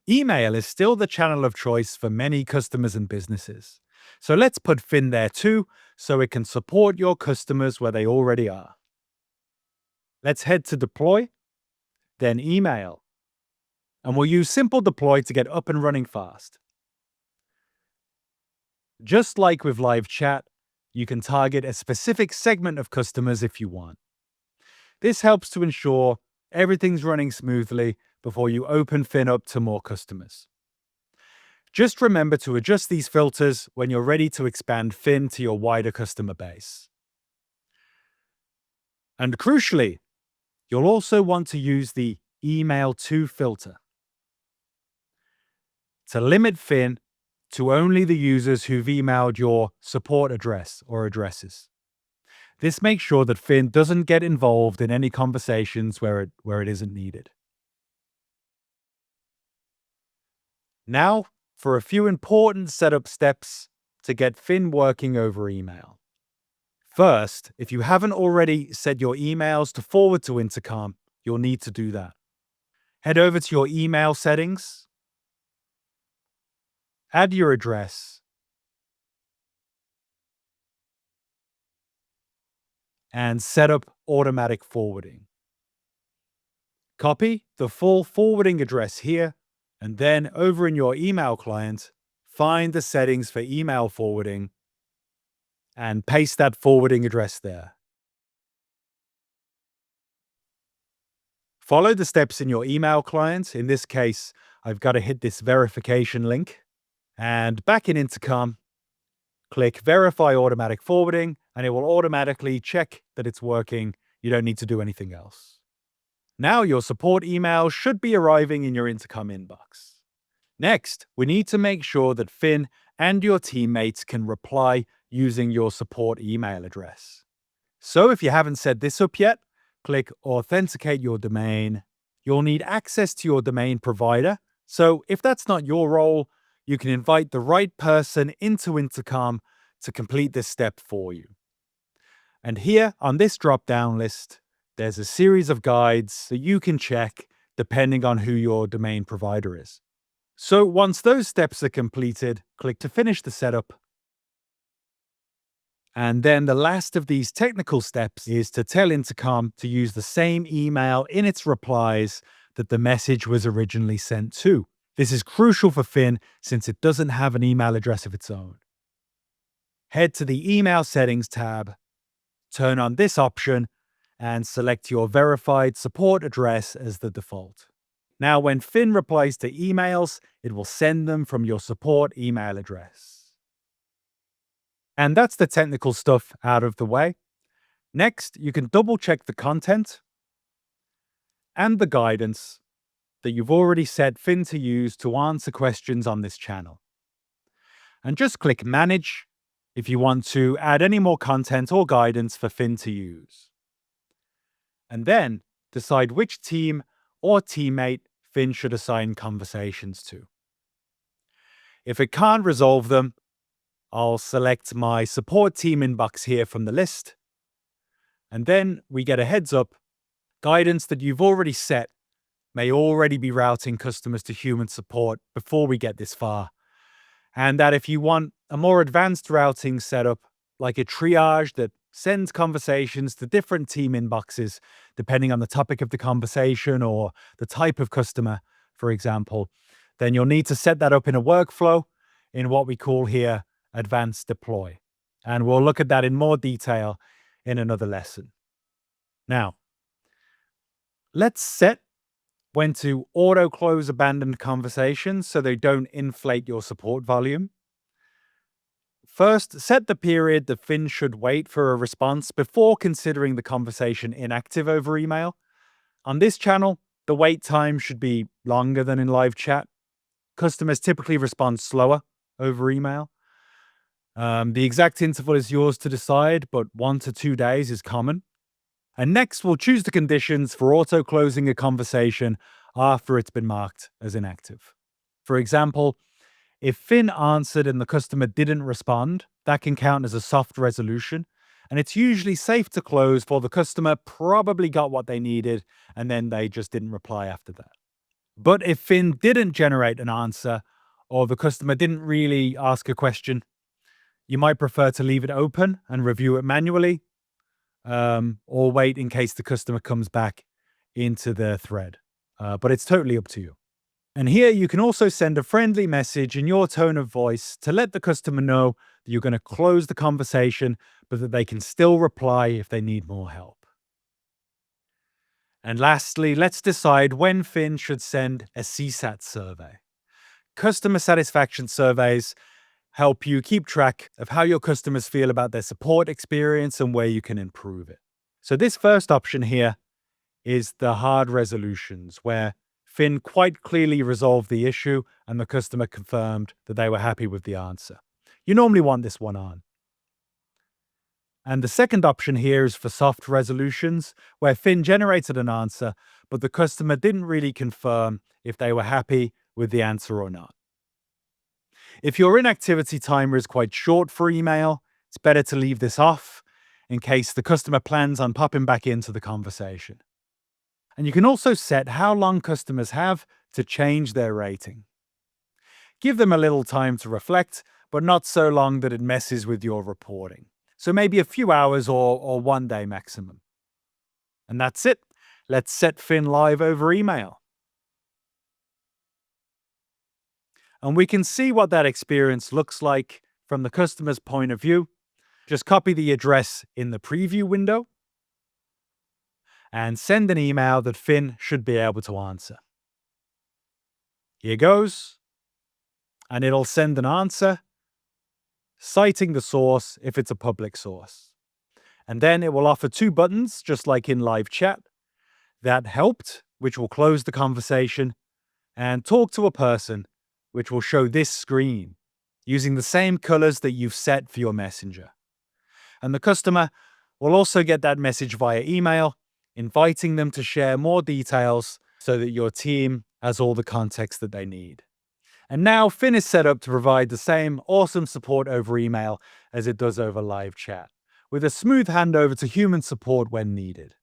Email is still the channel of choice for many customers and businesses. So let's put Fin there too, so it can support your customers where they already are. Let's head to Deploy, then Email. And we'll use Simple Deploy to get up and running fast. Just like with live chat, you can target a specific segment of customers if you want. This helps to ensure everything's running smoothly before you open Fin up to more customers. Just remember to adjust these filters when you're ready to expand Fin to your wider customer base. And crucially, you'll also want to use the Email to filter to limit Fin to only the users who've emailed your support address or addresses. This makes sure that Fin doesn't get involved in any conversations where it isn't needed. Now, for a few important setup steps to get Fin working over email. First, if you haven't already set your emails to forward to Intercom, you'll need to do that. Head over to your email settings, add your address, and set up automatic forwarding. Copy the full forwarding address here, and then over in your email client, find the settings for email forwarding and paste that forwarding address there. Follow the steps in your email client. In this case, I've got to hit this verification link. And back in Intercom, click Verify Automatic Forwarding, and it will automatically check that it's working. You don't need to do anything else. Now your support email should be arriving in your Intercom inbox. Next, we need to make sure that Fin and your teammates can reply using your support email address. So if you haven't set this up yet, click Authenticate your domain. You'll need access to your domain provider. So if that's not your role, you can invite the right person into Intercom to complete this step for you. And here on this drop-down list, there's a series of guides that you can check depending on who your domain provider is. So once those steps are completed, click to finish the setup. And then the last of these technical steps is to tell Intercom to use the same email in its replies that the message was originally sent to. This is crucial for Fin since it doesn't have an email address of its own. Head to the Email Settings tab, turn on this option, and select your verified support address as the default. Now, when Fin replies to emails, it will send them from your support email address. And that's the technical stuff out of the way. Next, you can double check the content and the guidance that you've already set Fin to use to answer questions on this channel. And just click Manage if you want to add any more content or guidance for Fin to use. And then decide which team or teammate Fin should assign conversations to. If it can't resolve them, I'll select my support team inbox here from the list. And then we get a heads up. Guidance that you've already set may already be routing customers to human support before we get this far. And that if you want a more advanced routing setup, like a triage that sends conversations to different team inboxes, depending on the topic of the conversation or the type of customer, for example, then you'll need to set that up in a workflow in what we call here Advanced Deploy. And we'll look at that in more detail in another lesson. Now, let's set when to auto-close abandoned conversations so they don't inflate your support volume. First, set the period that Fin should wait for a response before considering the conversation inactive over email. On this channel, the wait time should be longer than in live chat. Customers typically respond slower over email. The exact interval is yours to decide, but 1 to 2 days is common. And next, we'll choose the conditions for auto-closing a conversation after it's been marked as inactive. For example, if Fin answered and the customer didn't respond, that can count as a soft resolution, and it's usually safe to close for the customer probably got what they needed and then they just didn't reply after that. But if Fin didn't generate an answer, or the customer didn't really ask a question, you might prefer to leave it open and review it manually, or wait in case the customer comes back into the thread. But it's totally up to you. And here you can also send a friendly message in your tone of voice to let the customer know that you're going to close the conversation, but that they can still reply if they need more help. And lastly, let's decide when Fin should send a CSAT survey. Customer satisfaction surveys help you keep track of how your customers feel about their support experience and where you can improve it. So this first option here is the hard resolutions, where Fin quite clearly resolved the issue and the customer confirmed that they were happy with the answer. You normally want this one on. And the second option here is for soft resolutions, where Fin generated an answer, but the customer didn't really confirm if they were happy with the answer or not. If your inactivity timer is quite short for email, it's better to leave this off in case the customer plans on popping back into the conversation. And you can also set how long customers have to change their rating. Give them a little time to reflect, but not so long that it messes with your reporting. So maybe a few hours or 1 day maximum. And that's it. Let's set Fin live over email. And we can see what that experience looks like from the customer's point of view. Just copy the address in the preview window and send an email that Fin should be able to answer. Here goes. And it'll send an answer, citing the source if it's a public source. And then it will offer 2 buttons, just like in live chat. That helped, which will close the conversation, and talk to a person, which will show this screen, using the same colors that you've set for your messenger. And the customer will also get that message via email, inviting them to share more details so that your team has all the context that they need. And now Fin is set up to provide the same awesome support over email as it does over live chat, with a smooth handover to human support when needed.